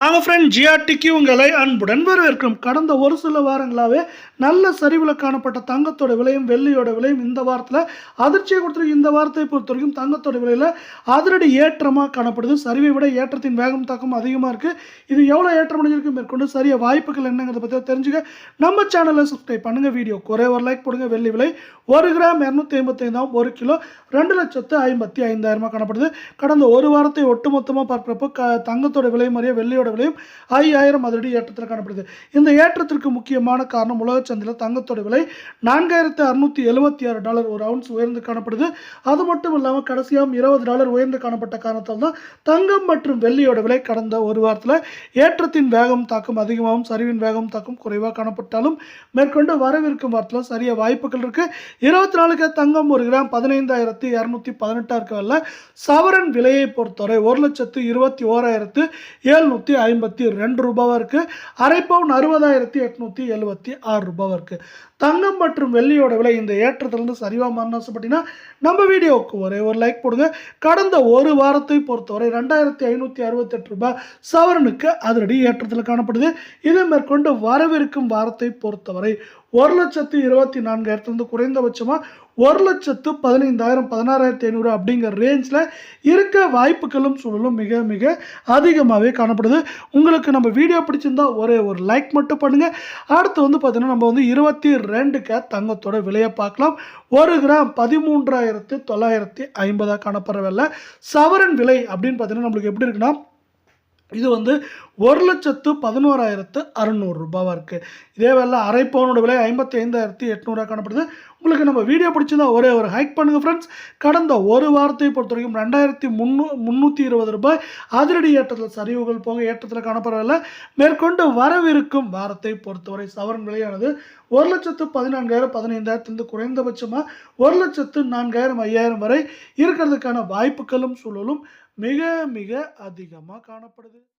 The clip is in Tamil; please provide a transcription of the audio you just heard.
ஆமாம் ஃப்ரெண்ட், ஜிஆர்டிக்கு உங்களை அன்புடன் வரவேற்கிறோம். கடந்த ஒரு சில வாரங்களாகவே நல்ல சரிவில் காணப்பட்ட தங்கத்தோட விலையும் வெள்ளியோட விலையும் இந்த வாரத்தில் அதிர்ச்சியை கொடுத்துருக்கு. இந்த வாரத்தை பொறுத்த வரைக்கும் தங்கத்தோட விலையில் அதிரடி ஏற்றமாக காணப்படுது. சரிவை விட ஏற்றத்தின் வேகம் தாக்கம் அதிகமாக இருக்குது. இது எவ்வளோ ஏற்றம் அடைஞ்சிருக்கு, மேற்கொண்டு சரிய வாய்ப்புகள் என்னங்கிறத பற்றி தெரிஞ்சுக்க நம்ம சேனலை சப்ஸ்கிரைப் பண்ணுங்கள். வீடியோ குறை ஒரு லைக் போடுங்க. வெள்ளி விலை 1 கிராம் 255, 1 கிலோ 2,55,000 காணப்படுது. கடந்த ஒரு வாரத்தை ஒட்டுமொத்தமாக பார்க்குறப்போ தங்கத்தோட விலை மாதிரியே வெள்ளியோட விலையும் 5000 அதிரடி ஏற்றத்தில் காணப்படுது. இந்த ஏற்றத்திற்கு முக்கியமான காரணம் உலக சந்தையில் தங்கத்தோட விலை $4,676 ஒரு அவுன்ஸ் உயர்ந்து காணப்படுது. அது மட்டும் இல்லாமல் கடைசியாக $20 உயர்ந்து காணப்பட்ட காரணத்தால் தான் தங்கம் மற்றும் வெள்ளியோட விலை கடந்த ஒரு வாரத்தில் ஏற்றத்தின் வேகம் தாக்கம் அதிகமாகவும் சரிவின் வேகம் தாக்கம் குறைவாக காணப்பட்டாலும் மேற்கொண்டு வரவிருக்கும் வாரத்தில் சரிய வாய்ப்புகள் இருக்கு. 24 தங்கம் 1 கிராம் 15,218 இருக்கவில்லை. சவரன் விலையை பொறுத்தவரை 1,21,752 ரூபாவா இருக்கு. அரை பவுன் 60,876 ரூபாவா இருக்கு. தங்கம் மற்றும் வெள்ளியோட விலை இந்த ஏற்றத்திலிருந்து சரிவா மாறணும் ஆசைப்பட்டீங்கன்னா நம்ம வீடியோவுக்கு ஒரே ஒரு லைக் போடுங்க. கடந்த ஒரு வாரத்தை பொறுத்தவரை 2,568 ரூபாய் சவரனுக்கு அதிரடி ஏற்றத்தில் காணப்படுது. இதை மேற்கொண்டு வரவிருக்கும் வாரத்தை பொறுத்தவரை 1,24,000 குறைந்தபட்சமாக 1,15,000 16,500 அப்படிங்கிற ரேஞ்சில் இருக்க வாய்ப்புகளும் சூழலும் மிக மிக அதிகமாகவே காணப்படுது. உங்களுக்கு நம்ம வீடியோ பிடிச்சிருந்தா ஒரே ஒரு லைக் மட்டும் பண்ணுங்கள். அடுத்து பார்த்தீங்கன்னா நம்ம 22 தங்கத்தோட விலையை பார்க்கலாம். 1 கிராம் 13,950 காணப்படுற விலை. சவரன் விலை அப்படின்னு பார்த்தீங்கன்னா நம்மளுக்கு எப்படி இருக்குன்னா இது 1,11,600 ரூபாவா இருக்குது. இதே வேலை அரை பவுனோட விலை 55,800 காணப்படுது. உங்களுக்கு நம்ம வீடியோ பிடிச்சிருந்தா ஒரே ஒரு ஹைக் பண்ணுங்கள் ஃப்ரெண்ட்ஸ். கடந்த ஒரு வாரத்தை பொறுத்த வரைக்கும் 2,320 ரூபாய் அதிரடி ஏற்றத்தில் சரிவுகள் போக ஏற்றத்தில் காணப்படவில்லை. மேற்கொண்டு வரவிருக்கும் வாரத்தை பொறுத்தவரை சவரன் விலையானது 1,14,000 15,000 குறைந்தபட்சமாக 1,04,000 5,000 வரை இருக்கிறதுக்கான வாய்ப்புகளும் சூழலும் மிக மிக அதிகமாக காணப்படுது.